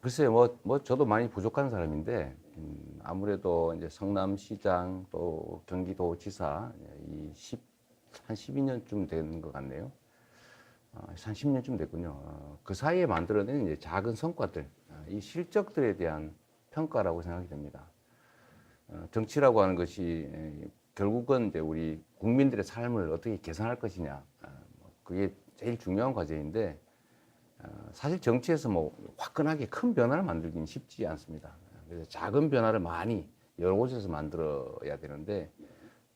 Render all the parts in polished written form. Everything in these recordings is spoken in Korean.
글쎄요, 저도 많이 부족한 사람인데, 아무래도 이제 성남시장 또 경기도지사, 한 12년쯤 된 것 같네요. 한 10년쯤 됐군요. 그 사이에 만들어낸 이제 작은 성과들, 이 실적들에 대한 평가라고 생각이 됩니다. 정치라고 하는 것이 결국은 이제 우리 국민들의 삶을 어떻게 개선할 것이냐, 그게 제일 중요한 과제인데, 사실 정치에서 뭐 화끈하게 큰 변화를 만들기는 쉽지 않습니다. 그래서 작은 변화를 많이 여러 곳에서 만들어야 되는데,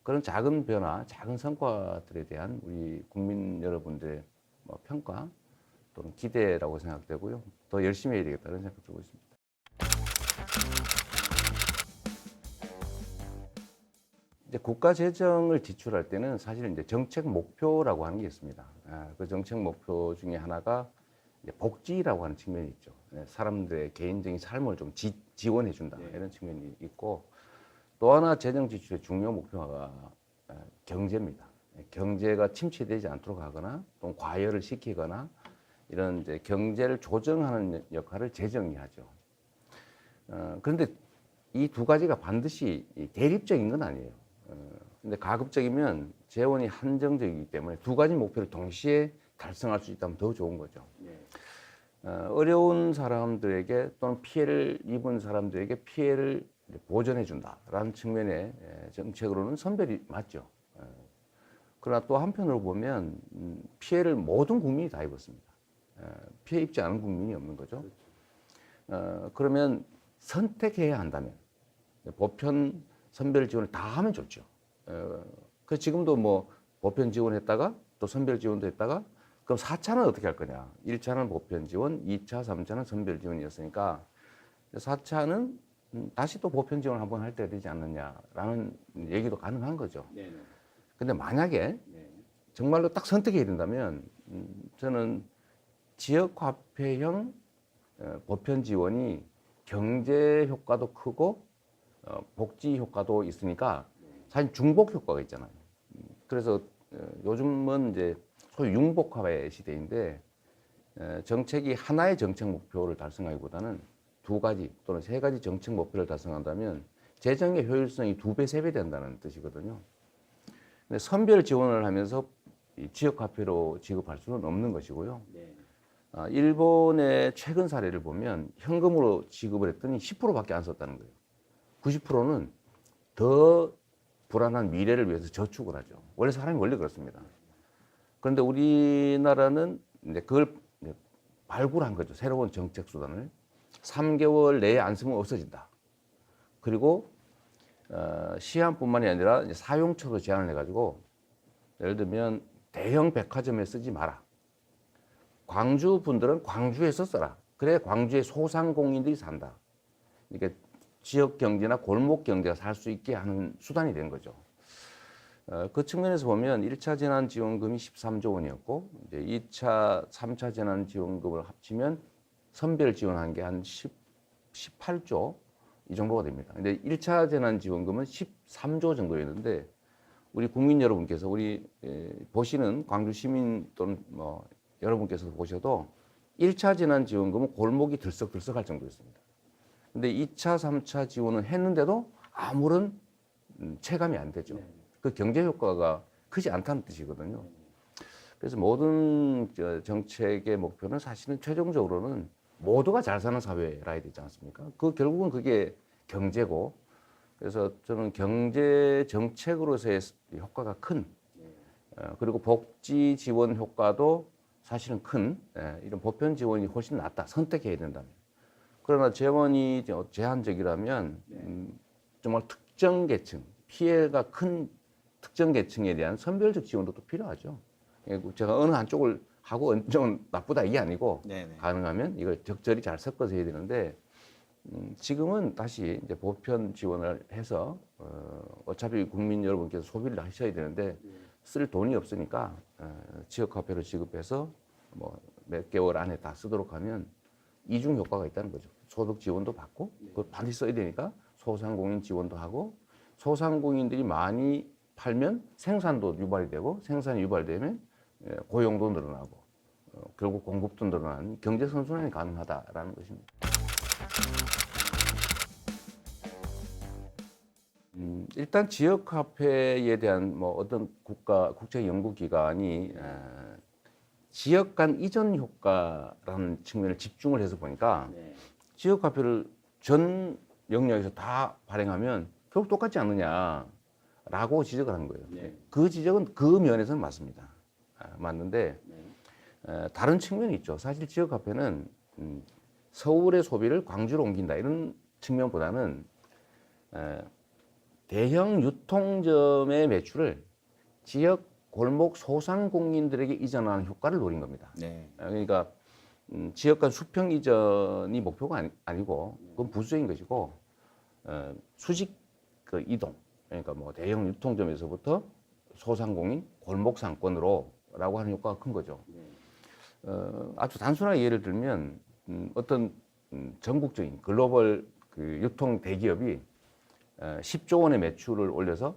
그런 작은 변화, 작은 성과들에 대한 우리 국민 여러분들의 뭐 평가 또는 기대라고 생각되고요. 더 열심히 해야 되겠다는 생각 들고 있습니다. 이제 국가 재정을 지출할 때는 사실 이제 정책 목표라고 하는 게 있습니다. 그 정책 목표 중에 하나가 복지라고 하는 측면이 있죠. 사람들의 개인적인 삶을 좀 지원해 준다 이런 측면이 있고, 또 하나 재정 지출의 중요 목표가 경제입니다. 경제가 침체되지 않도록 하거나 또 과열을 시키거나 이런 이제 경제를 조정하는 역할을 재정이 하죠. 그런데 이 두 가지가 반드시 대립적인 건 아니에요. 근데 가급적이면 재원이 한정적이기 때문에 두 가지 목표를 동시에 달성할 수 있다면 더 좋은 거죠. 어려운 사람들에게 또는 피해를 입은 사람들에게 피해를 보전해 준다라는 측면의 정책으로는 선별이 맞죠. 그러나 또 한편으로 보면 피해를 모든 국민이 다 입었습니다. 피해 입지 않은 국민이 없는 거죠. 그러면 선택해야 한다면 보편 선별 지원을 다 하면 좋죠. 그 지금도 뭐 보편 지원했다가 또 선별 지원도 했다가, 그럼 4차는 어떻게 할 거냐? 1차는 보편 지원, 2차, 3차는 선별 지원이었으니까 4차는 다시 또 보편 지원을 한번 할 때가 되지 않느냐라는 얘기도 가능한 거죠. 근데 만약에 정말로 딱 선택해야 된다면 저는 지역화폐형 보편 지원이 경제 효과도 크고 복지 효과도 있으니까 사실 중복 효과가 있잖아요. 그래서 요즘은 이제 소위 융복화의 시대인데, 정책이 하나의 정책 목표를 달성하기보다는 두 가지 또는 세 가지 정책 목표를 달성한다면 재정의 효율성이 2배, 3배 된다는 뜻이거든요. 근데 선별 지원을 하면서 지역화폐로 지급할 수는 없는 것이고요. 일본의 최근 사례를 보면 현금으로 지급을 했더니 10%밖에 안 썼다는 거예요. 90%는 더 불안한 미래를 위해서 저축을 하죠. 원래 사람이 원래 그렇습니다. 그런데 우리나라는 이제 그걸 발굴한 거죠. 새로운 정책 수단을. 3개월 내에 안 쓰면 없어진다. 그리고 시한뿐만이 아니라 이제 사용처도 제한을 해가지고, 예를 들면 대형 백화점에 쓰지 마라. 광주 분들은 광주에서 써라. 그래 광주의 소상공인들이 산다. 이게 지역 경제나 골목 경제가 살 수 있게 하는 수단이 된 거죠. 그 측면에서 보면 1차 재난지원금이 13조 원이었고, 이제 2차, 3차 재난지원금을 합치면 선별 지원한 게 한 18조 이 정도가 됩니다. 근데 1차 재난지원금은 13조 정도였는데, 우리 국민 여러분께서 우리 보시는 광주 시민 또는 뭐 여러분께서 보셔도 1차 재난지원금은 골목이 들썩들썩할 정도였습니다. 근데 2차, 3차 지원을 했는데도 아무런 체감이 안 되죠. 그 경제 효과가 크지 않다는 뜻이거든요. 그래서 모든 정책의 목표는 사실은 최종적으로는 모두가 잘 사는 사회라 해야 되지 않습니까? 결국은 그게 경제고, 그래서 저는 경제 정책으로서의 효과가 큰, 그리고 복지 지원 효과도 사실은 큰 이런 보편 지원이 훨씬 낫다. 선택해야 된다면. 그러나 재원이 제한적이라면 정말 특정 계층, 피해가 큰 특정 계층에 대한 선별적 지원도 또 필요하죠. 제가 어느 한쪽을 하고 어느 쪽은 나쁘다 이게 아니고, 가능하면 이걸 적절히 잘 섞어서 해야 되는데, 지금은 다시 이제 보편 지원을 해서 어차피 국민 여러분께서 소비를 하셔야 되는데 쓸 돈이 없으니까 지역화폐로 지급해서 뭐 몇 개월 안에 다 쓰도록 하면 이중 효과가 있다는 거죠. 소득 지원도 받고, 그걸 반드시 써야 되니까 소상공인 지원도 하고, 소상공인들이 많이 팔면 생산도 유발이 되고, 생산이 유발되면 고용도 늘어나고, 결국 공급도 늘어나는 경제 선순환이 가능하다라는 것입니다. 일단 지역 화폐에 대한 뭐 어떤 국제 연구 기관이 지역 간 이전 효과라는 측면을 집중을 해서 보니까 네. 지역 화폐를 전 영역에서 다 발행하면 결국 똑같지 않느냐라고 지적을 한 거예요. 네. 그 지적은 그 면에서는 맞습니다. 맞는데 네. 다른 측면이 있죠. 사실 지역 화폐는 서울의 소비를 광주로 옮긴다 이런 측면보다는 대형 유통점의 매출을 지역 골목 소상공인들에게 이전하는 효과를 노린 겁니다. 네. 그러니까 지역 간 수평 이전이 목표가 아니고 그건 부수적인 것이고 수직 그 이동 그러니까 뭐 대형 유통점에서부터 소상공인 골목 상권으로라고 하는 효과가 큰 거죠. 아주 단순하게 예를 들면 어떤 전국적인 글로벌 그 유통 대기업이 10조 원의 매출을 올려서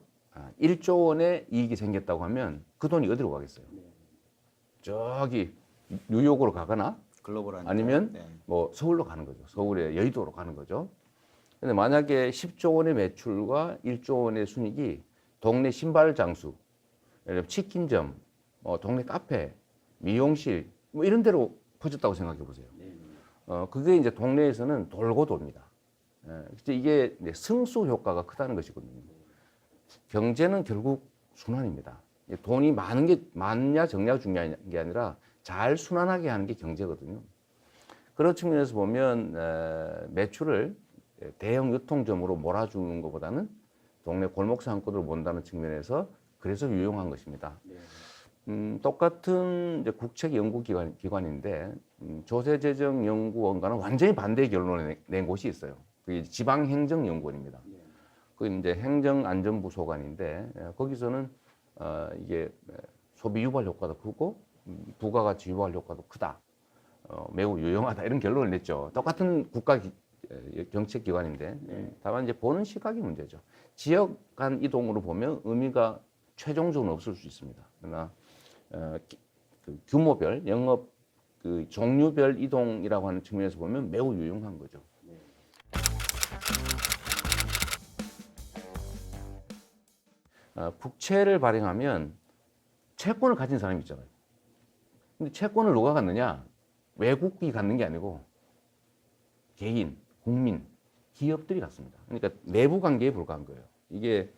1조 원의 이익이 생겼다고 하면 그 돈이 어디로 가겠어요? 저기 뉴욕으로 가거나 글로벌하니까. 아니면 네. 뭐 서울로 가는 거죠. 서울의 여의도로 가는 거죠. 근데 만약에 10조 원의 매출과 1조 원의 순이익이 동네 신발 장수, 치킨점, 동네 카페, 미용실 뭐 이런 데로 퍼졌다고 생각해 보세요. 그게 이제 동네에서는 돌고 돕니다. 이게 이제 승수 효과가 크다는 것이거든요. 경제는 결국 순환입니다. 돈이 많은 게 많냐 적냐가 중요한 게 아니라 잘 순환하게 하는 게 경제거든요. 그런 측면에서 보면 매출을 대형 유통점으로 몰아주는 것보다는 동네 골목 상권으로 본다는 측면에서 그래서 유용한 것입니다. 똑같은 이제 국책 연구기관인데 조세재정연구원과는 완전히 반대의 결론을 낸 곳이 있어요. 그게 지방행정연구원입니다. 그 이제 행정안전부 소관인데 거기서는 이게 소비 유발 효과도 크고 부가가치 유발 효과도 크다. 매우 유용하다 이런 결론을 냈죠. 똑같은 국가 정책기관인데 다만 이제 보는 시각이 문제죠. 지역 간 이동으로 보면 의미가 최종적으로 없을 수 있습니다. 그러나 그 규모별 영업 그 종류별 이동이라고 하는 측면에서 보면 매우 유용한 거죠. 국채를 발행하면 채권을 가진 사람이 있잖아요. 근데 채권을 누가 갖느냐? 외국이 갖는 게 아니고 개인, 국민, 기업들이 갖습니다. 그러니까 내부 관계에 불과한 거예요. 이게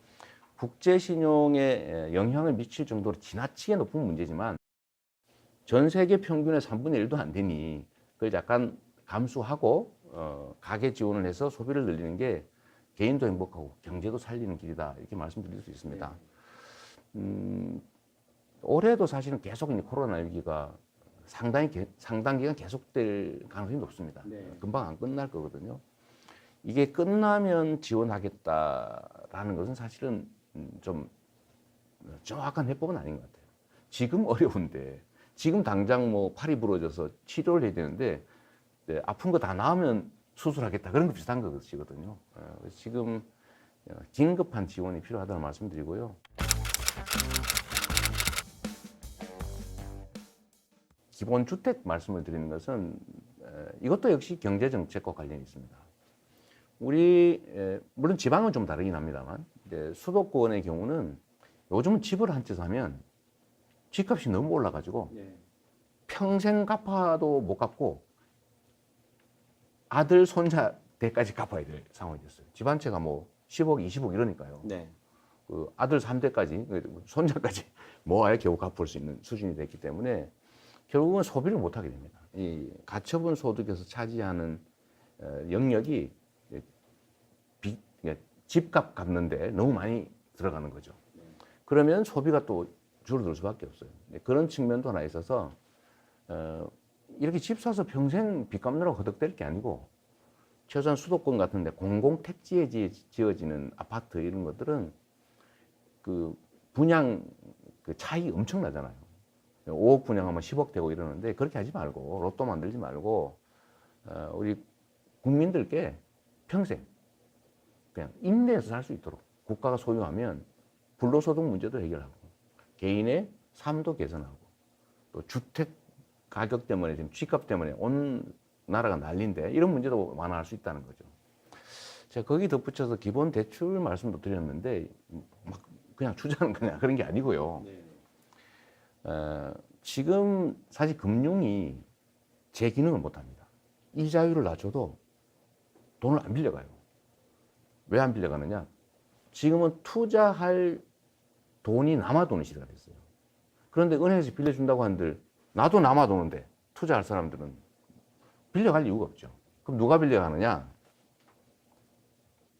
국제 신용에 영향을 미칠 정도로 지나치게 높은 문제지만 전 세계 평균의 3분의 1도 안 되니 그걸 약간 감수하고 가계 지원을 해서 소비를 늘리는 게 개인도 행복하고 경제도 살리는 길이다 이렇게 말씀드릴 수 있습니다. 올해도 사실은 계속 이제 코로나 위기가 상당 기간 계속될 가능성이 높습니다. 네. 금방 안 끝날 거거든요. 이게 끝나면 지원하겠다라는 것은 사실은 좀 정확한 해법은 아닌 것 같아요. 지금 어려운데 지금 당장 뭐 팔이 부러져서 치료를 해야 되는데 아픈 거 다 나으면 수술하겠다 그런 거 비슷한 것이거든요. 지금 긴급한 지원이 필요하다는 말씀드리고요. 기본주택 말씀을 드리는 것은 이것도 역시 경제정책과 관련이 있습니다. 우리 물론 지방은 좀 다르긴 합니다만 이제 수도권의 경우는 요즘은 집을 한 채 사면 집값이 너무 올라가지고 평생 갚아도 못 갚고 아들 손자 때까지 갚아야 될 상황이 됐어요. 집 한 채가 뭐 10억, 20억 이러니까요. 네. 그 아들 3대까지 손자까지 모아야 겨우 갚을 수 있는 수준이 됐기 때문에 결국은 소비를 못 하게 됩니다. 이 가처분 소득에서 차지하는 영역이 집값 갚는데 너무 많이 들어가는 거죠. 그러면 소비가 또 줄어들 수밖에 없어요. 그런 측면도 하나 있어서 이렇게 집 사서 평생 빚 갚느라고 허덕댈 게 아니고 최소한 수도권 같은데 공공택지에 지어지는 아파트 이런 것들은 그 분양 그 차이 엄청나잖아요. 5억 분양하면 10억 되고 이러는데 그렇게 하지 말고 로또 만들지 말고 우리 국민들께 평생 그냥 임대해서 살 수 있도록 국가가 소유하면 불로소득 문제도 해결하고 개인의 삶도 개선하고 또 주택 가격 때문에 지금 집값 때문에 온 나라가 난리인데 이런 문제도 완화할 수 있다는 거죠. 제가 거기 덧붙여서 기본 대출 말씀도 드렸는데 막 그냥 주자는 그냥 그런 게 아니고요. 지금 사실 금융이 제 기능을 못합니다. 이자율을 낮춰도 돈을 안 빌려가요. 왜 안 빌려가느냐? 지금은 투자할 돈이 남아 도는 시대가 됐어요. 그런데 은행에서 빌려준다고 한들 나도 남아 도는데 투자할 사람들은 빌려갈 이유가 없죠. 그럼 누가 빌려가느냐?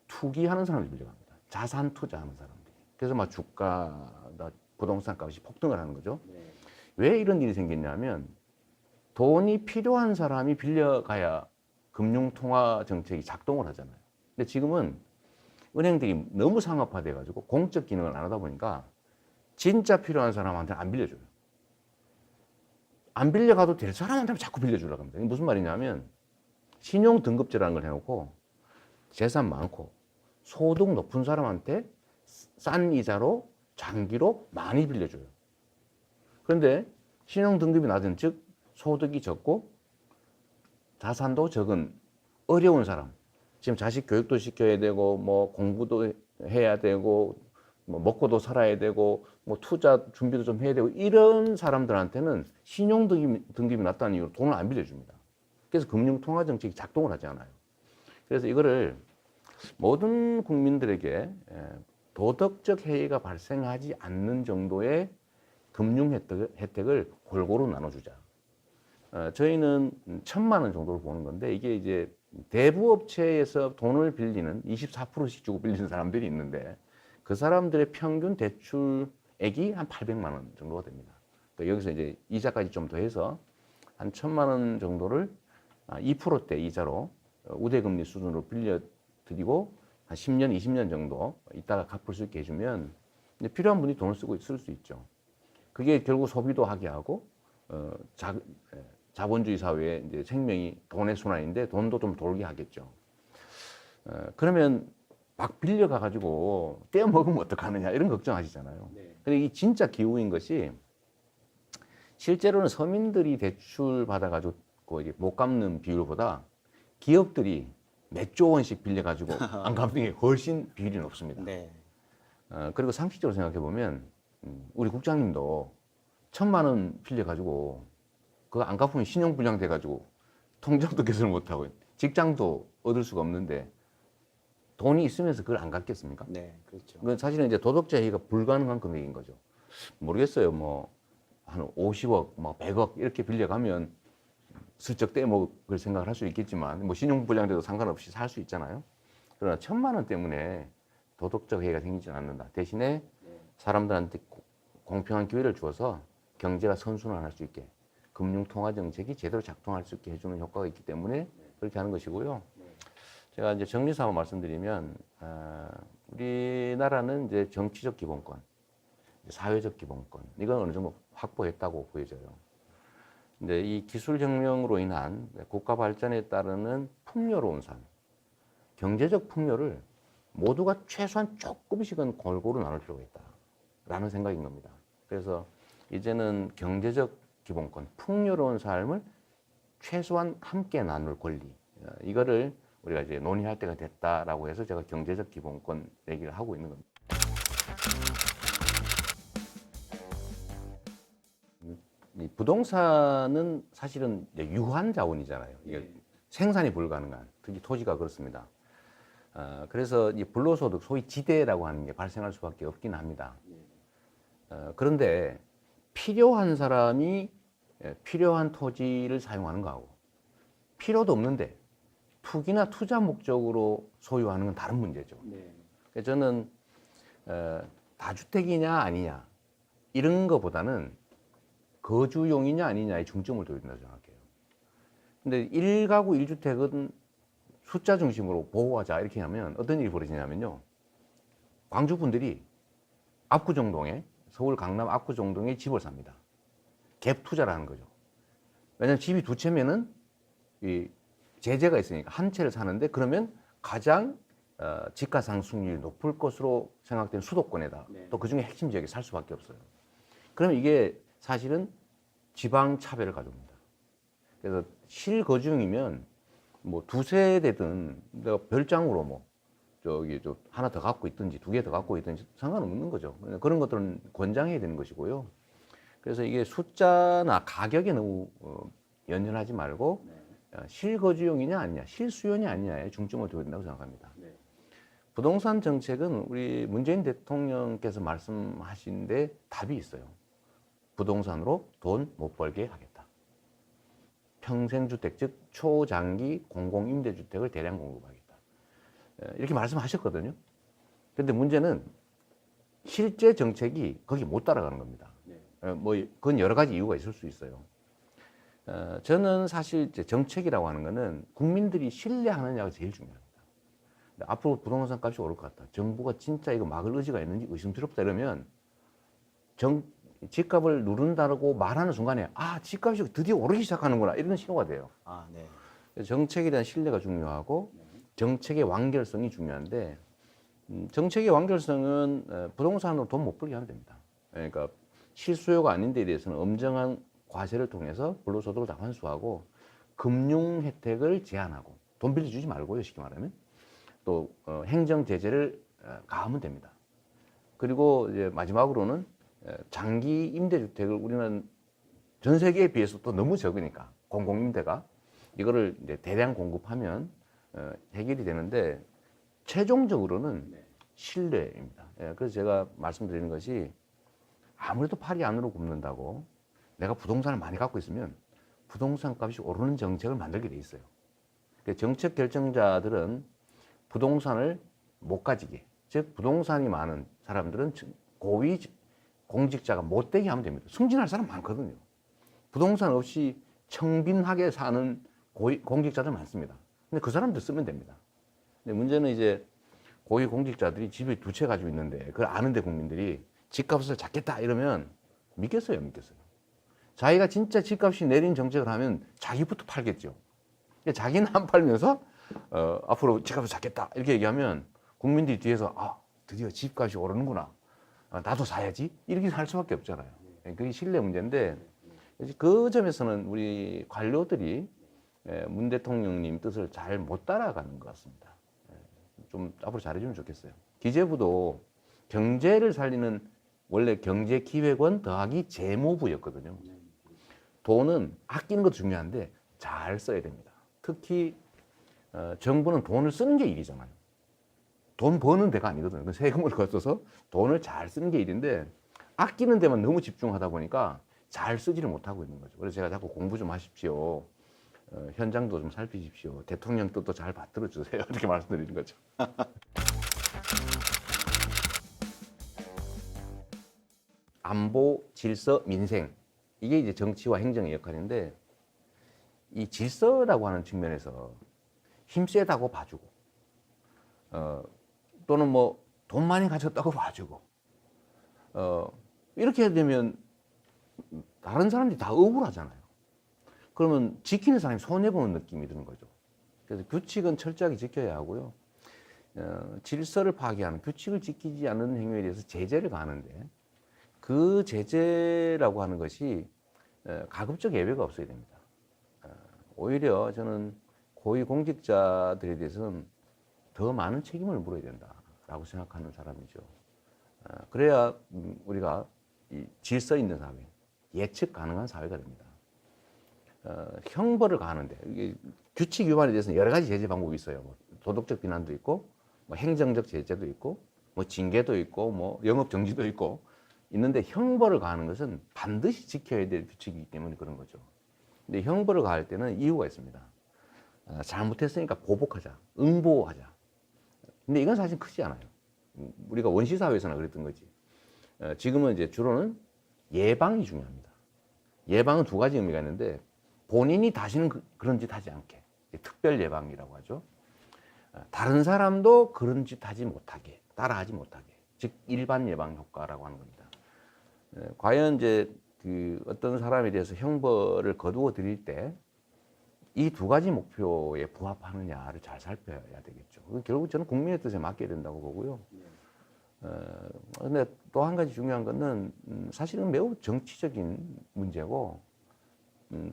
투기하는 사람들이 빌려갑니다. 자산 투자하는 사람들이. 그래서 막 주가, 부동산 값이 폭등을 하는 거죠. 왜 이런 일이 생겼냐면 돈이 필요한 사람이 빌려가야 금융통화 정책이 작동을 하잖아요. 근데 지금은 은행들이 너무 상업화돼 가지고 공적 기능을 안 하다 보니까 진짜 필요한 사람한테 안 빌려줘요. 안 빌려가도 될 사람한테 자꾸 빌려주려고 합니다. 이게 무슨 말이냐면 신용 등급제라는 걸 해놓고 재산 많고 소득 높은 사람한테 싼 이자로 장기로 많이 빌려줘요. 그런데 신용 등급이 낮은, 즉 소득이 적고 자산도 적은 어려운 사람, 지금 자식 교육도 시켜야 되고 뭐 공부도 해야 되고 뭐 먹고도 살아야 되고 뭐 투자 준비도 좀 해야 되고 이런 사람들한테는 신용 등급이 낮다는 이유로 돈을 안 빌려줍니다. 그래서 금융통화 정책이 작동을 하지 않아요. 그래서 이거를 모든 국민들에게 도덕적 해이가 발생하지 않는 정도의 금융 혜택을 골고루 나눠주자. 저희는 1,000만 원 정도로 보는 건데 이게 이제 대부업체에서 돈을 빌리는 24%씩 주고 빌리는 사람들이 있는데 그 사람들의 평균 대출액이 한 800만 원 정도가 됩니다. 그러니까 여기서 이제 이자까지 좀 더해서 한 1,000만 원 정도를 2%대 이자로 우대금리 수준으로 빌려드리고 한 10년, 20년 정도 있다가 갚을 수 있게 해주면 필요한 분이 돈을 쓰고 쓸 수 있죠. 그게 결국 소비도 하게 하고 자본주의 사회의 이제 생명이 돈의 순환인데 돈도 좀 돌게 하겠죠. 그러면 막 빌려가 가지고 떼어먹으면 어떡하느냐 이런 걱정하시잖아요. 근데 이 진짜 기후인 것이 실제로는 서민들이 대출 받아가지고 이제 못 갚는 비율보다 기업들이 몇 조 원씩 빌려가지고 안 갚는 게 훨씬 비율이 높습니다. 그리고 상식적으로 생각해 보면 우리 국장님도 1,000만 원 빌려가지고 그거 안 갚으면 신용불량 돼가지고 통장도 개설 못하고 직장도 얻을 수가 없는데 돈이 있으면서 그걸 안 갚겠습니까? 네, 그렇죠. 그건 사실은 이제 도덕적 해이가 불가능한 금액인 거죠. 모르겠어요. 뭐 한 50억, 뭐 100억 이렇게 빌려가면 슬쩍 떼먹을 생각을 할 수 있겠지만 뭐 신용불량돼도 상관없이 살 수 있잖아요. 그러나 1,000만 원 때문에 도덕적 해이가 생기지는 않는다. 대신에 사람들한테 공평한 기회를 주어서 경제가 선순환할 수 있게 금융통화 정책이 제대로 작동할 수 있게 해주는 효과가 있기 때문에 그렇게 하는 것이고요. 제가 이제 정리삼아 말씀드리면 우리나라는 이제 정치적 기본권, 사회적 기본권 이건 어느 정도 확보했다고 보여져요. 근데 이 기술혁명으로 인한 국가 발전에 따르는 풍요로운 삶, 경제적 풍요를 모두가 최소한 조금씩은 골고루 나눌 필요가 있다라는 생각인 겁니다. 그래서 이제는 경제적 기본권, 풍요로운 삶을 최소한 함께 나눌 권리, 이거를 우리가 이제 논의할 때가 됐다라고 해서 제가 경제적 기본권 얘기를 하고 있는 겁니다. 이 부동산은 사실은 이제 유한 자원이잖아요. 이게 생산이 불가능한, 특히 토지가 그렇습니다. 그래서 이 불로소득, 소위 지대라고 하는 게 발생할 수밖에 없긴 합니다. 그런데 필요한 사람이 필요한 토지를 사용하는 거하고 필요도 없는데 투기나 투자 목적으로 소유하는 건 다른 문제죠. 그래서 저는 다주택이냐 아니냐 이런 거보다는 거주용이냐 아니냐에 중점을 둬야 된다고 생각해요. 근데 1가구 1주택은 숫자 중심으로 보호하자 이렇게 하면 어떤 일이 벌어지냐면요. 광주 분들이 압구정동에, 서울 강남 압구정동에 집을 삽니다. 갭 투자를 하는 거죠. 왜냐하면 집이 두 채면은 이 제재가 있으니까 한 채를 사는데 그러면 가장 집가 상승률이 높을 것으로 생각되는 수도권에다 또 그중에 핵심 지역에 살 수밖에 없어요. 그러면 이게 사실은 지방 차별을 가져옵니다. 그래서 실거주용이면 뭐 두세 대든 내가 별장으로 뭐 저기 저 하나 더 갖고 있든지 두 개 더 갖고 있든지 상관없는 거죠. 그런 것들은 권장해야 되는 것이고요. 그래서 이게 숫자나 가격에 너무 연연하지 말고 실거주용이냐 아니냐, 실수요냐 아니냐에 중점을 둬야 된다고 생각합니다. 부동산 정책은 우리 문재인 대통령께서 말씀하신 데 답이 있어요. 부동산으로 돈 못 벌게 하겠다. 평생주택, 즉 초장기 공공임대주택을 대량 공급하겠다. 이렇게 말씀하셨거든요. 근데 문제는 실제 정책이 거기 못 따라가는 겁니다. 뭐 그건 여러 가지 이유가 있을 수 있어요. 저는 사실 이제 정책이라고 하는 거는 국민들이 신뢰하느냐가 제일 중요합니다. 앞으로 부동산 값이 오를 것 같다. 정부가 진짜 이거 막을 의지가 있는지 의심스럽다 이러면 집값을 누른다고 말하는 순간에 집값이 드디어 오르기 시작하는구나 이런 신호가 돼요. 정책에 대한 신뢰가 중요하고 정책의 완결성이 중요한데 정책의 완결성은 부동산으로 돈 못 벌게 하면 됩니다. 그러니까 실수요가 아닌 데에 대해서는 엄정한 과세를 통해서 불로소득을 다 환수하고 금융 혜택을 제한하고 돈 빌려주지 말고요, 쉽게 말하면. 또 행정 제재를 가하면 됩니다. 그리고 이제 마지막으로는 장기 임대주택을 우리는 전 세계에 비해서 또 너무 적으니까 공공임대가 이거를 이제 대량 공급하면 해결이 되는데 최종적으로는 신뢰입니다. 그래서 제가 말씀드리는 것이 아무래도 팔이 안으로 굽는다고 내가 부동산을 많이 갖고 있으면 부동산 값이 오르는 정책을 만들게 돼 있어요. 정책 결정자들은 부동산을 못 가지게, 즉 부동산이 많은 사람들은 고위 공직자가 못 되게 하면 됩니다. 승진할 사람 많거든요. 부동산 없이 청빈하게 사는 공직자들 많습니다. 근데 그 사람들 쓰면 됩니다. 근데 문제는 이제 고위 공직자들이 집에 두 채 가지고 있는데 그걸 아는데 국민들이 집값을 잡겠다 이러면 믿겠어요, 믿겠어요? 자기가 진짜 집값이 내린 정책을 하면 자기부터 팔겠죠. 자기는 안 팔면서 앞으로 집값을 잡겠다 이렇게 얘기하면 국민들이 뒤에서 드디어 집값이 오르는구나. 나도 사야지 이렇게 할 수밖에 없잖아요. 그게 신뢰 문제인데 그 점에서는 우리 관료들이 문 대통령님 뜻을 잘 못 따라가는 것 같습니다. 좀 앞으로 잘해주면 좋겠어요. 기재부도 경제를 살리는 원래 경제기획원 더하기 재무부였거든요. 돈은 아끼는 것도 중요한데 잘 써야 됩니다. 특히 정부는 돈을 쓰는 게 일이잖아요. 돈 버는 데가 아니거든요. 세금을 거쳐서 돈을 잘 쓰는 게 일인데 아끼는 데만 너무 집중하다 보니까 잘 쓰지를 못하고 있는 거죠. 그래서 제가 자꾸 공부 좀 하십시오. 현장도 좀 살피십시오. 대통령 뜻도 잘 받들어 주세요. 이렇게 말씀드리는 거죠. 안보, 질서, 민생. 이게 이제 정치와 행정의 역할인데 이 질서라고 하는 측면에서 힘 세다고 봐주고 또는 뭐 돈 많이 가졌다고 봐주고 이렇게 되면 다른 사람들이 다 억울하잖아요. 그러면 지키는 사람이 손해보는 느낌이 드는 거죠. 그래서 규칙은 철저하게 지켜야 하고요. 질서를 파괴하는 규칙을 지키지 않는 행위에 대해서 제재를 가하는데 그 제재라고 하는 것이 가급적 예외가 없어야 됩니다. 오히려 저는 고위공직자들에 대해서는 더 많은 책임을 물어야 된다라고 생각하는 사람이죠. 그래야 우리가 이 질서 있는 사회, 예측 가능한 사회가 됩니다. 형벌을 가하는데 이게 규칙 위반에 대해서는 여러 가지 제재 방법이 있어요. 뭐 도덕적 비난도 있고, 뭐 행정적 제재도 있고, 뭐 징계도 있고, 뭐 영업 정지도 있고 있는데 형벌을 가하는 것은 반드시 지켜야 될 규칙이기 때문에 그런 거죠. 근데 형벌을 가할 때는 이유가 있습니다. 잘못했으니까 보복하자, 응보하자. 근데 이건 사실 크지 않아요. 우리가 원시사회에서나 그랬던 거지. 지금은 이제 주로는 예방이 중요합니다. 예방은 두 가지 의미가 있는데 본인이 다시는 그런 짓 하지 않게, 특별 예방이라고 하죠. 다른 사람도 그런 짓 하지 못하게, 따라하지 못하게, 즉 일반 예방 효과라고 하는 겁니다. 과연 이제 그 어떤 사람에 대해서 형벌을 거두어 드릴 때 이 두 가지 목표에 부합하느냐를 잘 살펴야 되겠죠. 결국 저는 국민의 뜻에 맡겨야 된다고 보고요. 근데 또 한 가지 중요한 거는 사실은 매우 정치적인 문제고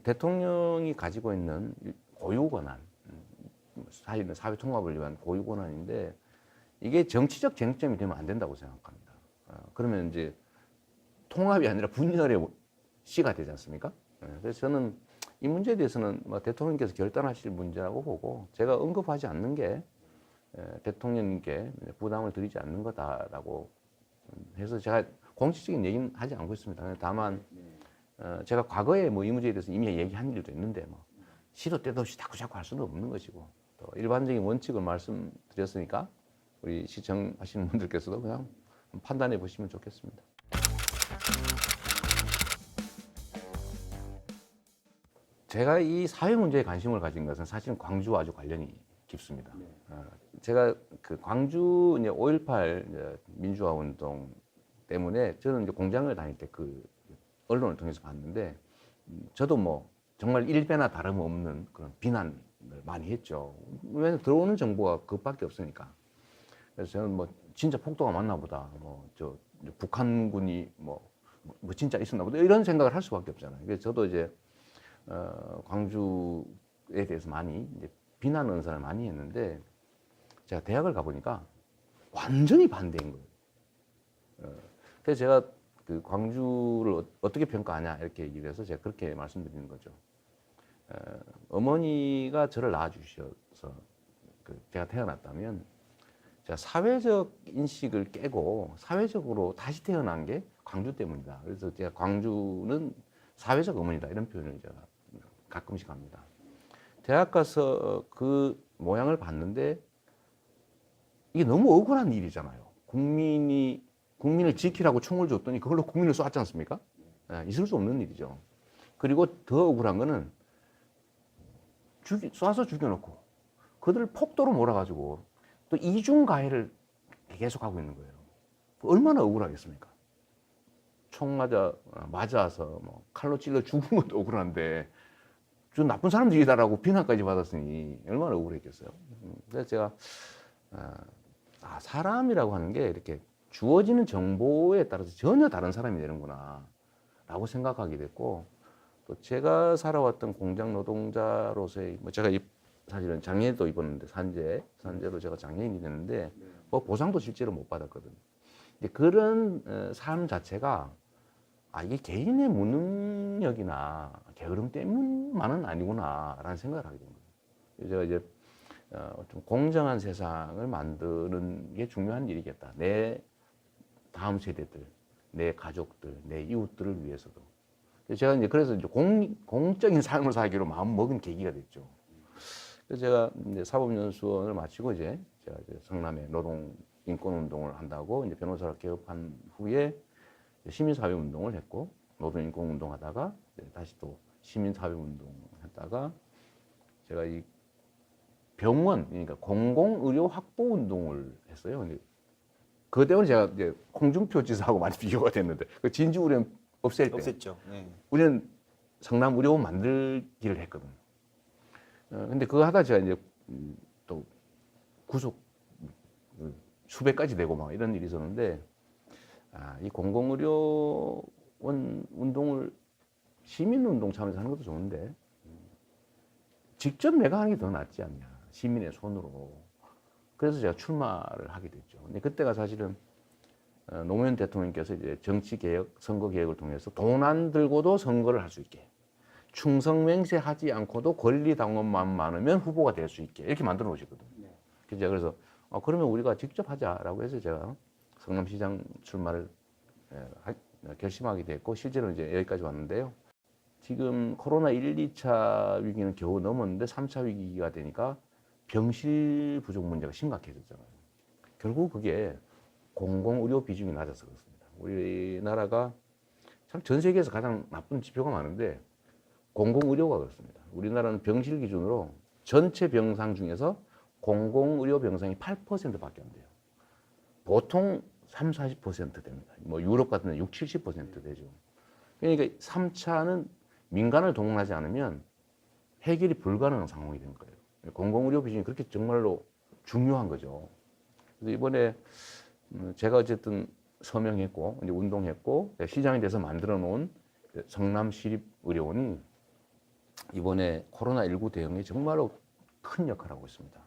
대통령이 가지고 있는 고유 권한, 사실은 사회 통합을 위한 고유 권한인데 이게 정치적 쟁점이 되면 안 된다고 생각합니다. 그러면 이제 통합이 아니라 분열의 시가 되지 않습니까? 그래서 저는 이 문제에 대해서는 뭐 대통령께서 결단하실 문제라고 보고 제가 언급하지 않는 게 대통령님께 부담을 드리지 않는 거다라고 해서 제가 공식적인 얘기는 하지 않고 있습니다. 다만 제가 과거에 뭐 이 문제에 대해서 이미 얘기한 일도 있는데 뭐 시도 때도 없이 자꾸 할 수는 없는 것이고 또 일반적인 원칙을 말씀드렸으니까 우리 시청하시는 분들께서도 그냥 판단해 보시면 좋겠습니다. 제가 이 사회 문제에 관심을 가진 것은 사실은 광주와 아주 관련이 깊습니다. 제가 그 광주 이제 5.18 민주화 운동 때문에 저는 이제 공장을 다닐 때 그 언론을 통해서 봤는데 저도 뭐 정말 일배나 다름없는 그런 비난을 많이 했죠. 왜냐면 들어오는 정보가 그것밖에 없으니까. 그래서 저는 뭐 진짜 폭도가 맞나 보다. 뭐 저 북한군이 뭐 진짜 있었나 보다. 이런 생각을 할 수밖에 없잖아요. 그래서 저도 이제 광주에 대해서 많이 이제 비난 언사를 많이 했는데 제가 대학을 가보니까 완전히 반대인 거예요. 그래서 제가 그 광주를 어떻게 평가하냐 이렇게 얘기를 해서 제가 그렇게 말씀드리는 거죠. 어머니가 저를 낳아주셔서 제가 태어났다면 제가 사회적 인식을 깨고 사회적으로 다시 태어난 게 광주 때문이다. 그래서 제가 광주는 사회적 어머니다 이런 표현을 제가 가끔씩 합니다. 대학 가서 그 모양을 봤는데 이게 너무 억울한 일이잖아요. 국민을 지키라고 총을 줬더니 그걸로 국민을 쐈지 않습니까? 있을 수 없는 일이죠. 그리고 더 억울한 거는 쏴서 죽여놓고 그들을 폭도로 몰아가지고 또 이중 가해를 계속하고 있는 거예요. 얼마나 억울하겠습니까? 총 맞아서 뭐 칼로 찔러 죽은 것도 억울한데 저 나쁜 사람들이다라고 비난까지 받았으니 얼마나 억울했겠어요. 그래서 제가 사람이라고 하는 게 이렇게 주어지는 정보에 따라서 전혀 다른 사람이 되는구나 라고 생각하게 됐고 또 제가 살아왔던 공장 노동자로서의 뭐 제가 사실은 장애도 입었는데 산재로 제가 장애인이 됐는데 뭐 보상도 실제로 못 받았거든요. 그런 삶 자체가 이게 개인의 무능력이나 게으름 때문만은 아니구나라는 생각을 하게 된 거예요. 제가 이제 좀 공정한 세상을 만드는 게 중요한 일이겠다. 내 다음 세대들, 내 가족들, 내 이웃들을 위해서도. 제가 이제 그래서 이제 공적인 삶을 살기로 마음 먹은 계기가 됐죠. 그래서 제가 이제 사법연수원을 마치고 제가 이제 성남에 노동 인권 운동을 한다고 이제 변호사를 개업한 후에 시민사회 운동을 했고 노동 인권 운동하다가 다시 또 시민사회 운동을 했다가 제가 이 병원 그러니까 공공의료 확보 운동을 했어요. 그것 때문에 제가 이제 홍준표 지사하고 많이 비교가 됐는데 그 진주 의료원 없앴죠. 네. 우리는 성남 의료원 만들기를 했거든. 근데 그거 하다 제가 이제 또 구속 수배까지 되고 막 이런 일이 있었는데 이 공공의료원 운동을 시민운동 차원에서 하는 것도 좋은데 직접 내가 하는 게 더 낫지 않냐 시민의 손으로. 그래서 제가 출마를 하게 됐죠. 근데 그때가 사실은 노무현 대통령께서 이제 정치개혁, 선거개혁을 통해서 돈 안 들고도 선거를 할 수 있게 충성맹세하지 않고도 권리당원만 많으면 후보가 될 수 있게 이렇게 만들어 놓으셨거든요. 그래서 그러면 우리가 직접 하자라고 해서 제가 성남시장 출마를 결심하게 됐고 실제로 이제 여기까지 왔는데요. 지금 코로나 1, 2차 위기는 겨우 넘었는데 3차 위기가 되니까 병실 부족 문제가 심각해졌잖아요. 결국 그게 공공의료 비중이 낮아서 그렇습니다. 우리나라가 참 전 세계에서 가장 나쁜 지표가 많은데 공공의료가 그렇습니다. 우리나라는 병실 기준으로 전체 병상 중에서 공공의료 병상이 8%밖에 안 돼요. 보통 3, 40% 됩니다. 뭐 유럽 같은 데는 6, 70% 되죠. 그러니까 3차는 민간을 동원하지 않으면 해결이 불가능한 상황이 된 거예요. 공공의료 비중이 그렇게 정말로 중요한 거죠. 그래서 이번에 제가 어쨌든 서명했고 이제 운동했고 시장에 대해서 만들어 놓은 성남시립의료원이 이번에 코로나19 대응에 정말로 큰 역할을 하고 있습니다.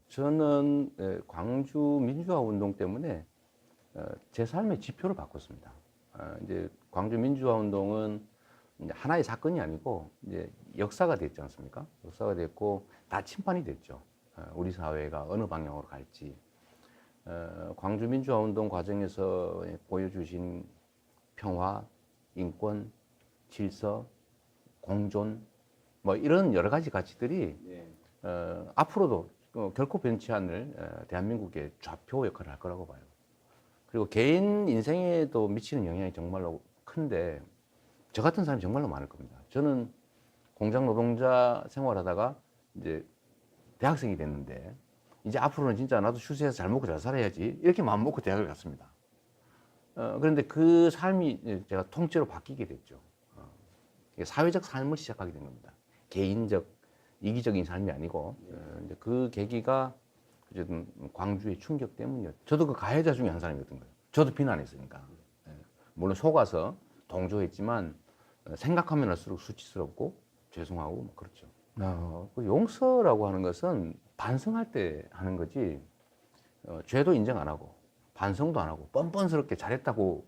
저는 광주 민주화 운동 때문에 제 삶의 지표를 바꿨습니다. 이제 광주 민주화 운동은 이제 하나의 사건이 아니고 이제 역사가 됐지 않습니까? 역사가 됐고 다 침판이 됐죠. 우리 사회가 어느 방향으로 갈지. 광주 민주화 운동 과정에서 보여주신 평화, 인권, 질서, 공존, 뭐 이런 여러 가지 가치들이 앞으로도 결코 변치 않을 대한민국의 좌표 역할을 할 거라고 봐요. 그리고 개인 인생에도 미치는 영향이 정말로 큰데 저 같은 사람이 정말로 많을 겁니다. 저는 공장 노동자 생활하다가 이제 대학생이 됐는데 이제 앞으로는 진짜 나도 휴세해서 잘 먹고 잘 살아야지 이렇게 마음 먹고 대학을 갔습니다. 그런데 그 삶이 제가 통째로 바뀌게 됐죠. 사회적 삶을 시작하게 된 겁니다. 개인적, 이기적인 삶이 아니고 이제 그 계기가 어쨌든 광주의 충격 때문이었죠. 저도 그 가해자 중에 한 사람이었던 거예요. 저도 비난했으니까. 물론 속아서 동조했지만 생각하면 할수록 수치스럽고 죄송하고 뭐 그렇죠. 그 용서라고 하는 것은 반성할 때 하는 거지 죄도 인정 안 하고 반성도 안 하고 뻔뻔스럽게 잘했다고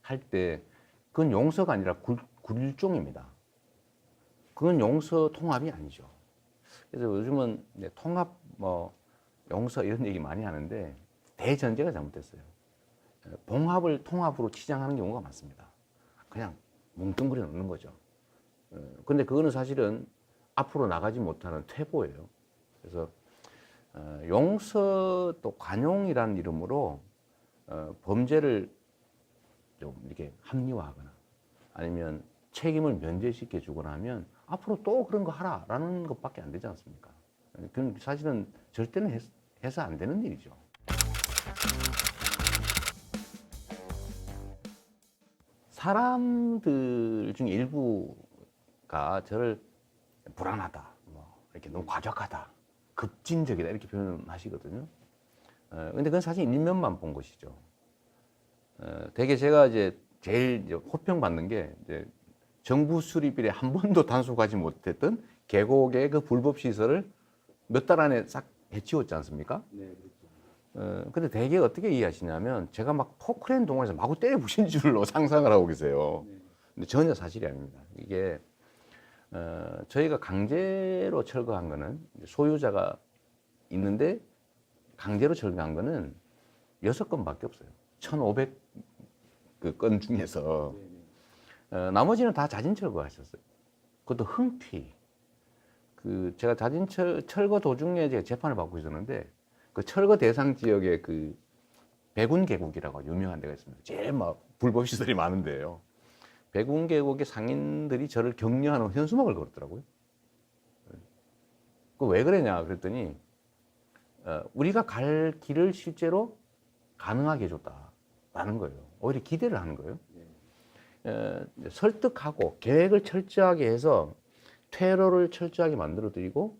할 때 그건 용서가 아니라 굴종입니다. 그건 용서 통합이 아니죠. 그래서 요즘은 통합 뭐 용서 이런 얘기 많이 하는데 대전제가 잘못됐어요. 봉합을 통합으로 치장하는 경우가 많습니다. 그냥 뭉뚱그려 놓는 거죠. 근데 그거는 사실은 앞으로 나가지 못하는 퇴보예요. 그래서 용서 또 관용이라는 이름으로 범죄를 좀 이렇게 합리화하거나 아니면 책임을 면제시켜 주거나 하면 앞으로 또 그런 거 하라라는 것밖에 안 되지 않습니까? 그건 사실은 절대는 해서 안 되는 일이죠. 사람들 중에 일부가 저를 불안하다, 뭐 이렇게 너무 과격하다, 급진적이다 이렇게 표현하시거든요. 근데 그건 사실 일면만 본 것이죠. 되게 제가 이제 제일 이제 호평받는 게 이제 정부 수립 이래 한 번도 단속하지 못했던 계곡의 그 불법 시설을 몇 달 안에 싹 해치웠지 않습니까? 네, 그렇죠. 근데 되게 어떻게 이해하시냐면 제가 막 포크레인 동원해서 마구 때려 부신 줄로 상상을 하고 계세요. 네. 근데 전혀 사실이 아닙니다. 이게 저희가 강제로 철거한 거는 소유자가 있는데 강제로 철거한 거는 6건밖에 없어요. 1,500건 중에서 나머지는 다 자진 철거하셨어요. 그것도 흔쾌히. 제가 자진 철거 도중에 제가 재판을 받고 있었는데 그 철거 대상 지역에 그 백운 계곡이라고 유명한 데가 있습니다. 제일 막 불법 시설이 많은데요. 백운 계곡의 상인들이 저를 격려하는 현수막을 걸었더라고요. 그 왜 그러냐 그랬더니 우리가 갈 길을 실제로 가능하게 해줬다라는 거예요. 오히려 기대를 하는 거예요. 설득하고 계획을 철저하게 해서 퇴로를 철저하게 만들어 드리고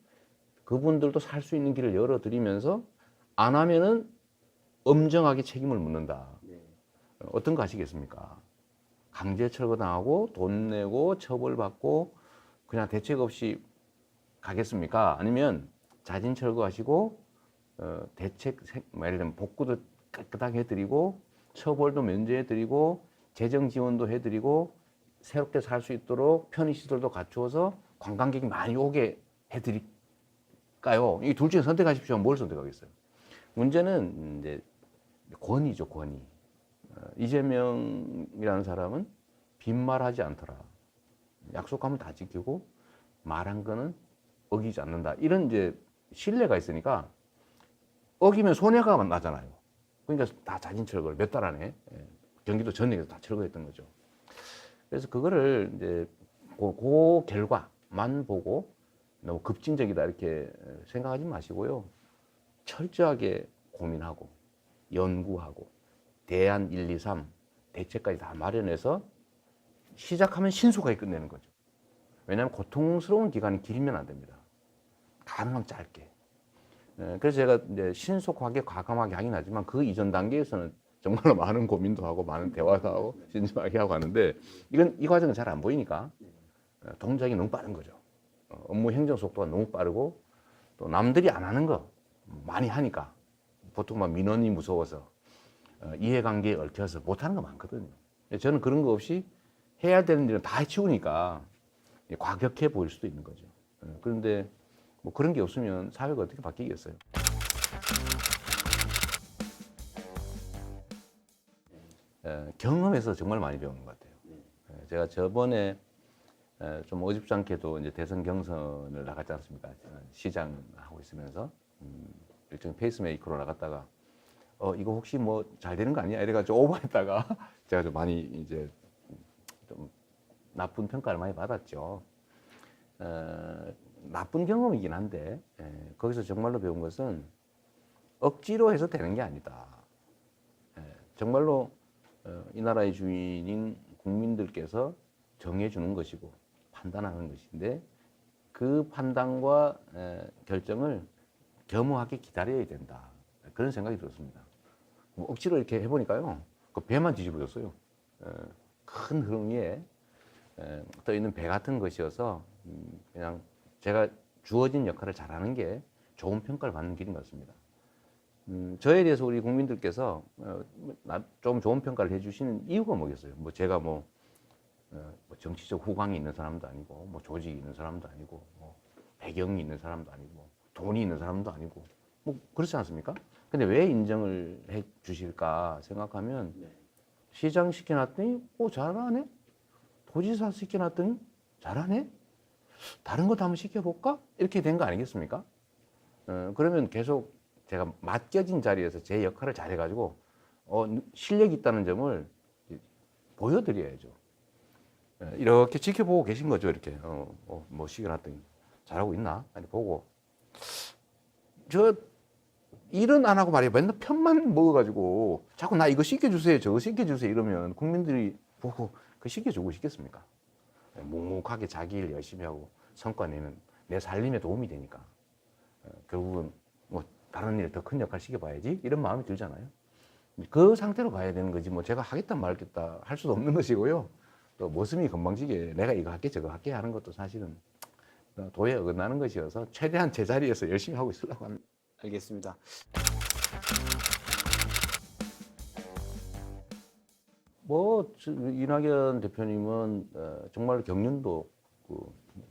그분들도 살 수 있는 길을 열어 드리면서 안 하면은 엄정하게 책임을 묻는다. 어떤 거 아시겠습니까? 강제 철거당하고 돈 내고 처벌받고 그냥 대책 없이 가겠습니까? 아니면 자진 철거하시고 대책, 예를 들면 복구도 깨끗하게 해드리고 처벌도 면제해드리고 재정 지원도 해드리고 새롭게 살 수 있도록 편의시설도 갖추어서 관광객이 많이 오게 해드릴까요? 이 둘 중에 선택하십시오. 뭘 선택하겠어요? 문제는 이제 권위죠, 권위. 이재명이라는 사람은 빈말하지 않더라. 약속하면 다 지키고 말한 거는 어기지 않는다. 이런 이제 신뢰가 있으니까 어기면 손해가 나잖아요. 그러니까 다 자진 철거를 몇 달 안에 경기도 전역에서 다 철거했던 거죠. 그래서 그거를 이제 그 결과만 보고 너무 급진적이다 이렇게 생각하지 마시고요. 철저하게 고민하고 연구하고 대안 1, 2, 3 대책까지 다 마련해서 시작하면 신속하게 끝내는 거죠. 왜냐하면 고통스러운 기간이 길면 안 됩니다. 가능하면 짧게. 그래서 제가 이제 신속하게 과감하게 하긴 하지만 그 이전 단계에서는 정말로 많은 고민도 하고 많은 대화도 하고 진지하게 하고 하는데 이 과정은 잘 안 보이니까 동작이 너무 빠른 거죠. 업무 행정 속도가 너무 빠르고 또 남들이 안 하는 거 많이 하니까 보통 막 민원이 무서워서 이해관계에 얽혀서 못하는 거 많거든요. 저는 그런 거 없이 해야 되는 일은 다 해치우니까 과격해 보일 수도 있는 거죠. 그런데 뭐 그런 게 없으면 사회가 어떻게 바뀌겠어요? 경험에서 정말 많이 배우는 것 같아요. 제가 저번에 좀 어줍잖게도 이제 대선 경선을 나갔지 않습니까? 시장 하고 있으면서 일종의 페이스메이커로 나갔다가 이거 혹시 뭐 잘 되는 거 아니야? 이래가지고 오버했다가 제가 좀 많이 이제 좀 나쁜 평가를 많이 받았죠. 나쁜 경험이긴 한데 거기서 정말로 배운 것은 억지로 해서 되는 게 아니다. 정말로 이 나라의 주인인 국민들께서 정해주는 것이고 판단하는 것인데 그 판단과 결정을 겸허하게 기다려야 된다. 그런 생각이 들었습니다. 뭐 억지로 이렇게 해보니까요, 그 배만 뒤집어졌어요. 큰 흐름 위에 떠 있는 배 같은 것이어서 그냥 제가 주어진 역할을 잘하는 게 좋은 평가를 받는 길인 것 같습니다. 저에 대해서 우리 국민들께서 좀 좋은 평가를 해주시는 이유가 뭐겠어요? 뭐 제가 뭐 정치적 후광이 있는 사람도 아니고, 뭐 조직이 있는 사람도 아니고, 뭐 배경이 있는 사람도 아니고, 돈이 있는 사람도 아니고, 뭐 그렇지 않습니까? 근데 왜 인정을 해 주실까 생각하면 시장 시켜놨더니 잘하네? 도지사 시켜놨더니 잘하네? 다른 것도 한번 시켜볼까? 이렇게 된 거 아니겠습니까? 그러면 계속 제가 맡겨진 자리에서 제 역할을 잘해가지고 실력이 있다는 점을 보여드려야죠. 이렇게 지켜보고 계신 거죠. 이렇게 뭐 시켜놨더니 잘하고 있나? 아니 보고 저 일은 안 하고 말이야 맨날 편만 먹어가지고 자꾸 나 이거 시켜주세요 저거 시켜주세요 이러면 국민들이 보고 그 시켜주고 싶겠습니까? 묵묵하게 자기 일 열심히 하고 성과 내는 내 살림에 도움이 되니까 결국은 뭐 다른 일 더 큰 역할 시켜봐야지 이런 마음이 들잖아요. 그 상태로 가야 되는 거지 뭐 제가 하겠다 말겠다 할 수도 없는 것이고요. 또 모습이 건방지게 내가 이거 할게 저거 할게 하는 것도 사실은 도에 어긋나는 것이어서 최대한 제자리에서 열심히 하고 있으려고 합니다. 알겠습니다. 뭐 이낙연 대표님은 정말 경륜도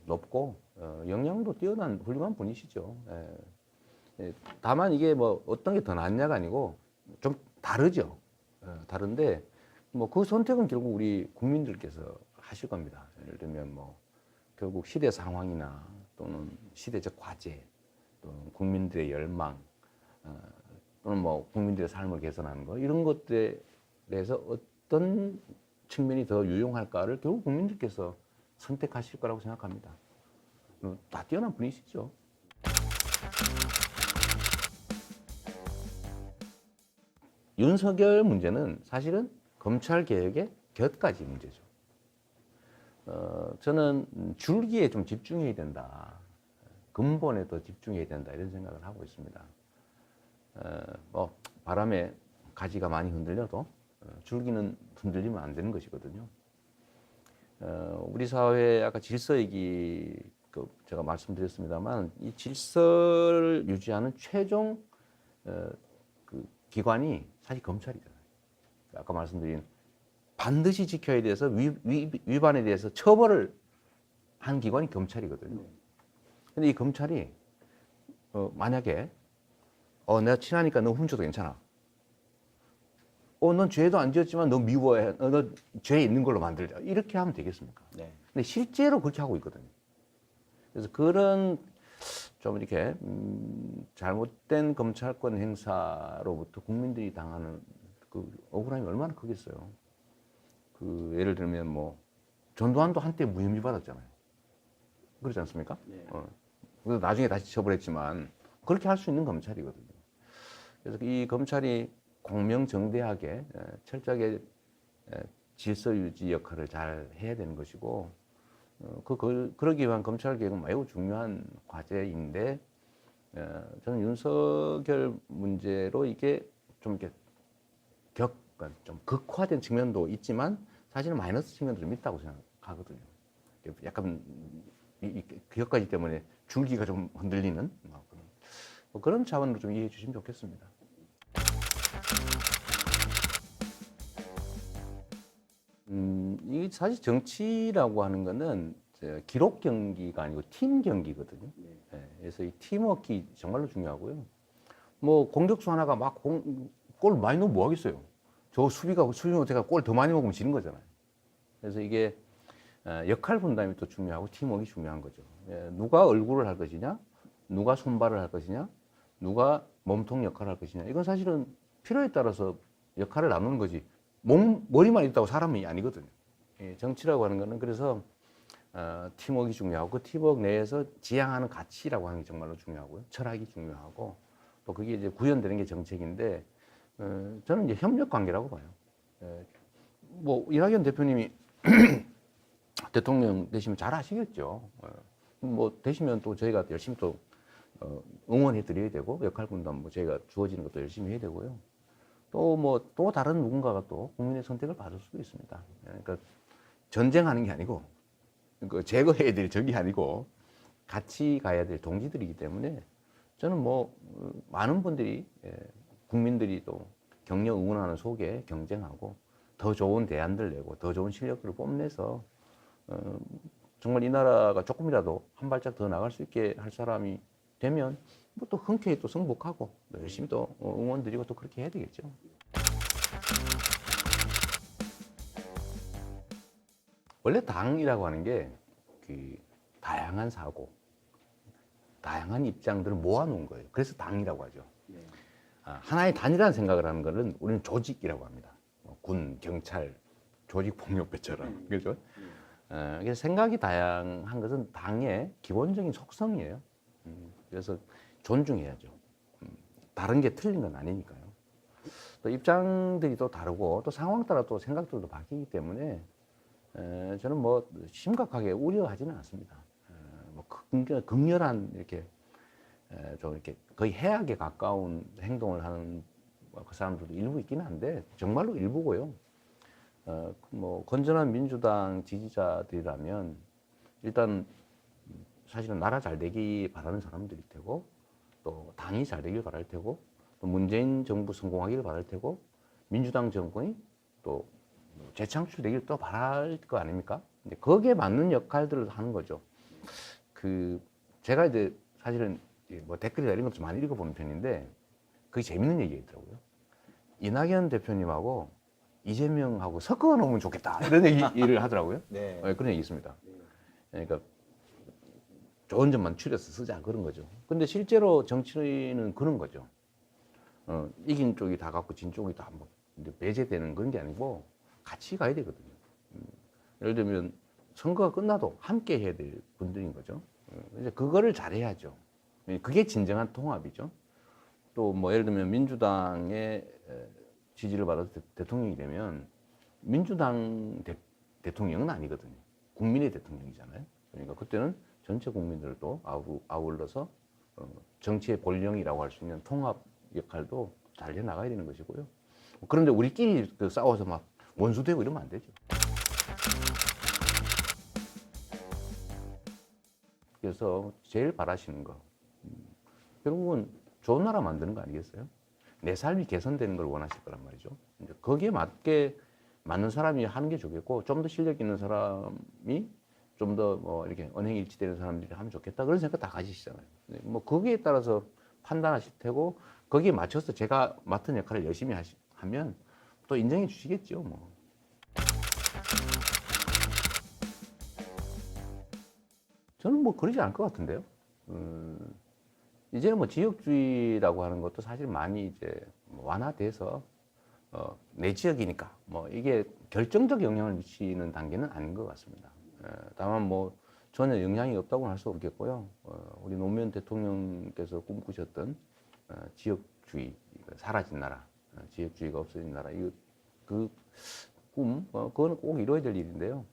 높고 역량도 뛰어난 훌륭한 분이시죠. 다만 이게 뭐 어떤 게 더 낫냐가 아니고 좀 다르죠. 다른데 뭐 그 선택은 결국 우리 국민들께서 하실 겁니다. 예를 들면 뭐 결국 시대 상황이나 또는 시대적 과제 또는 국민들의 열망 또는 뭐 국민들의 삶을 개선하는 거 이런 것들에 대해서 어떤 측면이 더 유용할까를 결국 국민들께서 선택하실 거라고 생각합니다. 다 뛰어난 분이시죠. 윤석열 문제는 사실은 검찰 개혁의 곁가지 문제죠. 저는 줄기에 좀 집중해야 된다. 근본에 더 집중해야 된다. 이런 생각을 하고 있습니다. 뭐 바람에 가지가 많이 흔들려도 줄기는 흔들리면 안 되는 것이거든요. 우리 사회 아까 질서 얘기 제가 말씀드렸습니다만 이 질서를 유지하는 최종 그 기관이 사실 검찰이잖아요. 아까 말씀드린 반드시 지켜야 돼서 위반에 대해서 처벌을 한 기관이 검찰이거든요. 근데 이 검찰이 만약에 내가 친하니까 너 훔쳐도 괜찮아. 넌 죄도 안 지었지만 너 미워해. 너 죄 있는 걸로 만들자. 이렇게 하면 되겠습니까? 네. 근데 실제로 그렇게 하고 있거든요. 그래서 그런 좀 이렇게 잘못된 검찰권 행사로부터 국민들이 당하는 그 억울함이 얼마나 크겠어요. 그 예를 들면 뭐 전두환도 한때 무혐의 받았잖아요. 그렇지 않습니까? 네. 그래서 나중에 다시 처벌했지만 그렇게 할 수 있는 검찰이거든요. 그래서 이 검찰이 공명정대하게 철저하게 질서 유지 역할을 잘 해야 되는 것이고 그러기 위한 검찰 개혁은 매우 중요한 과제인데 저는 윤석열 문제로 이게 좀 이렇게 약간 좀 극화된 측면도 있지만 사실은 마이너스 측면도 좀 있다고 생각하거든요. 약간 이 기업가지 때문에 줄기가 좀 흔들리는 뭐 그런 차원으로 좀 이해해 주시면 좋겠습니다. 이게 사실 정치라고 하는 거는 기록 경기가 아니고 팀 경기거든요. 네, 그래서 이 팀워크 정말로 중요하고요. 뭐 공격수 하나가 막 골 많이 넣으면 뭐 하겠어요? 저 수비 못해가 골 더 많이 먹으면 지는 거잖아요. 그래서 이게 역할 분담이 또 중요하고 팀워크가 중요한 거죠. 누가 얼굴을 할 것이냐, 누가 손발을 할 것이냐, 누가 몸통 역할을 할 것이냐. 이건 사실은 필요에 따라서 역할을 나누는 거지. 머리만 있다고 사람이 아니거든요. 정치라고 하는 거는 그래서 팀워크가 중요하고 그 팀워크 내에서 지향하는 가치라고 하는 게 정말로 중요하고요. 철학이 중요하고 또 그게 이제 구현되는 게 정책인데 저는 이제 협력 관계라고 봐요. 뭐 이낙연 대표님이 대통령 되시면 잘 아시겠죠. 뭐 되시면 또 저희가 열심히 또 응원해 드려야 되고 역할 분담 뭐 저희가 주어지는 것도 열심히 해야 되고요. 또 뭐 또 다른 누군가가 또 국민의 선택을 받을 수도 있습니다. 그러니까 전쟁하는 게 아니고 그 제거해야 될 적이 아니고 같이 가야 될 동지들이기 때문에 저는 뭐 많은 분들이 국민들이 또 격려 응원하는 속에 경쟁하고 더 좋은 대안들 내고 더 좋은 실력들을 뽐내서 정말 이 나라가 조금이라도 한 발짝 더 나갈 수 있게 할 사람이 되면 뭐 또 흔쾌히 또 승복하고 열심히 또 응원 드리고 또 그렇게 해야 되겠죠. 원래 당이라고 하는 게 그 다양한 사고, 다양한 입장들을 모아놓은 거예요. 그래서 당이라고 하죠. 하나의 단이라는 생각을 하는 것은 우리는 조직이라고 합니다. 군, 경찰, 조직폭력배처럼. 그렇죠? 그래서 생각이 다양한 것은 당의 기본적인 속성이에요. 그래서 존중해야죠. 다른 게 틀린 건 아니니까요. 또 입장들이 또 다르고 또 상황 따라 또 생각들도 바뀌기 때문에 저는 뭐 심각하게 우려하지는 않습니다. 뭐 극렬한 이렇게 좀 이렇게 거의 해악에 가까운 행동을 하는 그 사람들도 일부 있기는 한데 정말로 일부고요. 뭐 건전한 민주당 지지자들이라면 일단 사실은 나라 잘 되기 바라는 사람들일 테고 또 당이 잘 되길 바랄 테고 또 문재인 정부 성공하기를 바랄 테고 민주당 정권이 또 재창출되기를 또 바랄 거 아닙니까? 근데 거기에 맞는 역할들을 하는 거죠. 제가 이제 사실은 뭐 댓글이나 이런 것도 많이 읽어보는 편인데 그게 재밌는 얘기가 있더라고요. 이낙연 대표님하고 이재명하고 섞어 놓으면 좋겠다 이런 얘기를 하더라고요. 네. 그런 얘기 있습니다. 그러니까 좋은 점만 추려서 쓰자 그런 거죠. 근데 실제로 정치는 그런 거죠. 이긴 쪽이 다 갖고 진 쪽이 다 뭐 배제되는 그런 게 아니고 같이 가야 되거든요. 예를 들면 선거가 끝나도 함께 해야 될 분들인 거죠. 이제 그거를 잘해야죠. 그게 진정한 통합이죠. 또 뭐 예를 들면 민주당의 지지를 받아서 대통령이 되면 민주당 대통령은 아니거든요. 국민의 대통령이잖아요. 그러니까 그때는 전체 국민들도 아울러서 정치의 본령이라고 할 수 있는 통합 역할도 잘 해나가야 되는 것이고요. 그런데 우리끼리 싸워서 막 원수되고 이러면 안 되죠. 그래서 제일 바라시는 거 결국은 좋은 나라 만드는 거 아니겠어요? 내 삶이 개선되는 걸 원하실 거란 말이죠. 이제 거기에 맞는 사람이 하는 게 좋겠고 좀 더 실력 있는 사람이 좀 더 뭐 이렇게 언행일치되는 사람들이 하면 좋겠다 그런 생각 다 가지시잖아요. 뭐 거기에 따라서 판단하실 테고 거기에 맞춰서 제가 맡은 역할을 열심히 하면 또 인정해 주시겠죠. 뭐. 저는 뭐 그러지 않을 것 같은데요. 이제는 뭐 지역주의라고 하는 것도 사실 많이 이제 완화돼서 내 지역이니까 뭐 이게 결정적 영향을 미치는 단계는 아닌 것 같습니다. 다만 뭐 전혀 영향이 없다고는 할 수 없겠고요. 우리 노무현 대통령께서 꿈꾸셨던 지역주의 사라진 나라, 지역주의가 없어진 나라 그 꿈, 그거는 꼭 이루어야 될 일인데요.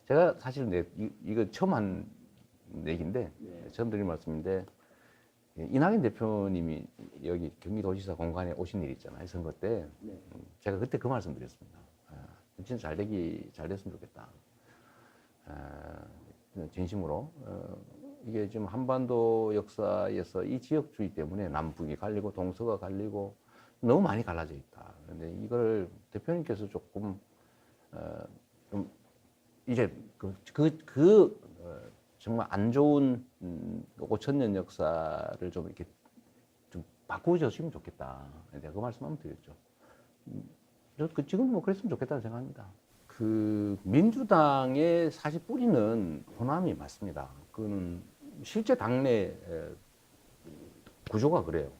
제가 사실 이거 처음 한 얘기인데 처음 드린 말씀인데 이낙연 대표님이 여기 경기도지사 공간에 오신 일 있잖아요. 선거 때. 네. 제가 그때 그 말씀 드렸습니다. 진짜 잘 됐으면 좋겠다. 진심으로. 이게 지금 한반도 역사에서 이 지역주의 때문에 남북이 갈리고 동서가 갈리고 너무 많이 갈라져 있다. 근데 이걸 대표님께서 조금, 좀 이제 정말 안 좋은 5천년 역사를 좀 이렇게 좀 바꾸어줬으면 좋겠다. 내가 그 말씀 한번 드렸죠. 지금 뭐 그랬으면 좋겠다는 생각합니다. 그 민주당의 사실 뿌리는 호남이 맞습니다. 그거는 실제 당내 구조가 그래요.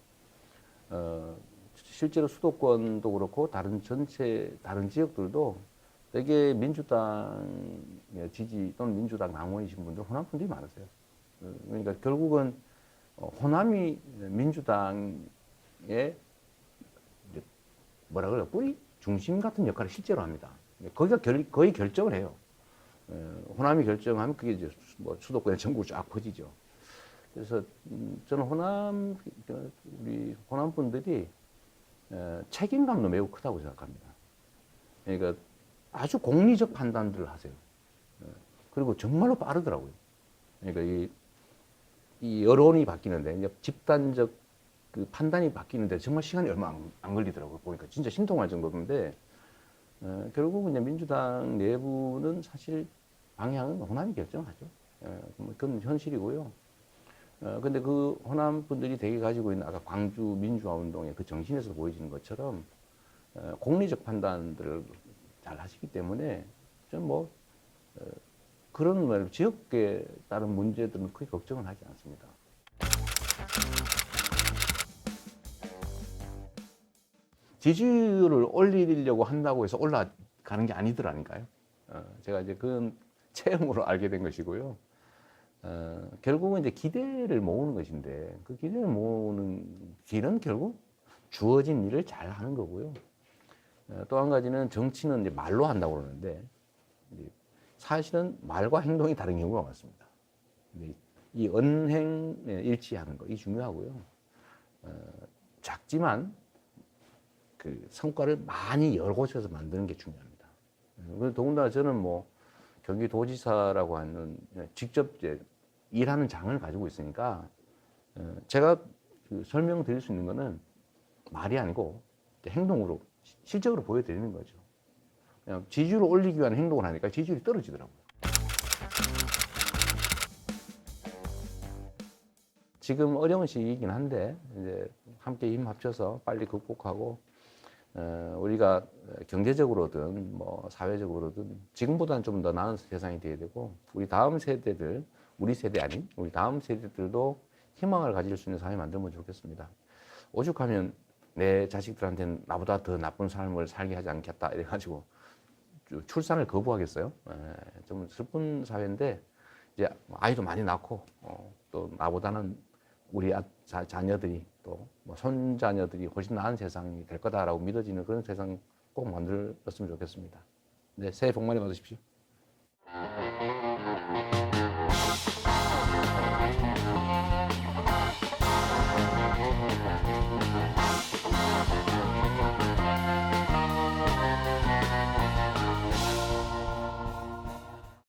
실제로 수도권도 그렇고 다른 지역들도 되게 민주당 지지 또는 민주당 당원이신 분들 호남 분들이 많으세요. 그러니까 결국은 호남이 민주당의 뭐라 그래요? 뿌리 중심 같은 역할을 실제로 합니다. 거기가 거의 결정을 해요. 호남이 결정하면 그게 이제 뭐 수도권의 전국으로 쫙 퍼지죠. 그래서 저는 우리 호남 분들이 책임감도 매우 크다고 생각합니다. 그러니까 아주 공리적 판단들을 하세요. 그리고 정말로 빠르더라고요. 그러니까 이 여론이 바뀌는데, 이제 집단적 그 판단이 바뀌는데 정말 시간이 얼마 안 걸리더라고요. 보니까 진짜 신통할 정도인데, 결국은 이제 민주당 내부는 사실 방향은 호남이 결정하죠. 그건 현실이고요. 근데 그 호남 분들이 되게 가지고 있는 아까 광주 민주화 운동의 그 정신에서 보여지는 것처럼 공리적 판단들을 잘 하시기 때문에 좀 그런 말 지역에 따른 문제들은 크게 걱정은 하지 않습니다. 지지율을 올리려고 한다고 해서 올라가는 게 아니더라니까요. 제가 이제 그건 체험으로 알게 된 것이고요. 결국은 이제 기대를 모으는 것인데 그 기대를 모으는 길은 결국 주어진 일을 잘 하는 거고요. 또 한 가지는 정치는 이제 말로 한다고 그러는데 사실은 말과 행동이 다른 경우가 많습니다. 이 언행에 일치하는 거, 이 중요하고요. 작지만 그 성과를 많이 여러 곳에서 만드는 게 중요합니다. 더군다나 저는 뭐 경기도지사라고 하는 직접 이제 일하는 장을 가지고 있으니까 제가 설명드릴 수 있는 거는 말이 아니고 행동으로 실적으로 보여드리는 거죠. 그냥 지지율을 올리기 위한 행동을 하니까 지지율이 떨어지더라고요. 지금 어려운 시기이긴 한데 이제 함께 힘 합쳐서 빨리 극복하고 우리가 경제적으로든 뭐 사회적으로든 지금보다는 좀 더 나은 세상이 돼야 되고 우리 다음 세대들, 우리 세대 아닌 우리 다음 세대들도 희망을 가질 수 있는 사회 만들면 좋겠습니다. 오죽하면 내 자식들한테는 나보다 더 나쁜 삶을 살게 하지 않겠다 이래가지고 출산을 거부하겠어요? 좀 슬픈 사회인데 이제 아이도 많이 낳고 또 나보다는 우리 자녀들이 또 뭐 손자녀들이 훨씬 나은 세상이 될 거다라고 믿어지는 그런 세상 꼭 만들었으면 좋겠습니다. 네, 새해 복 많이 받으십시오.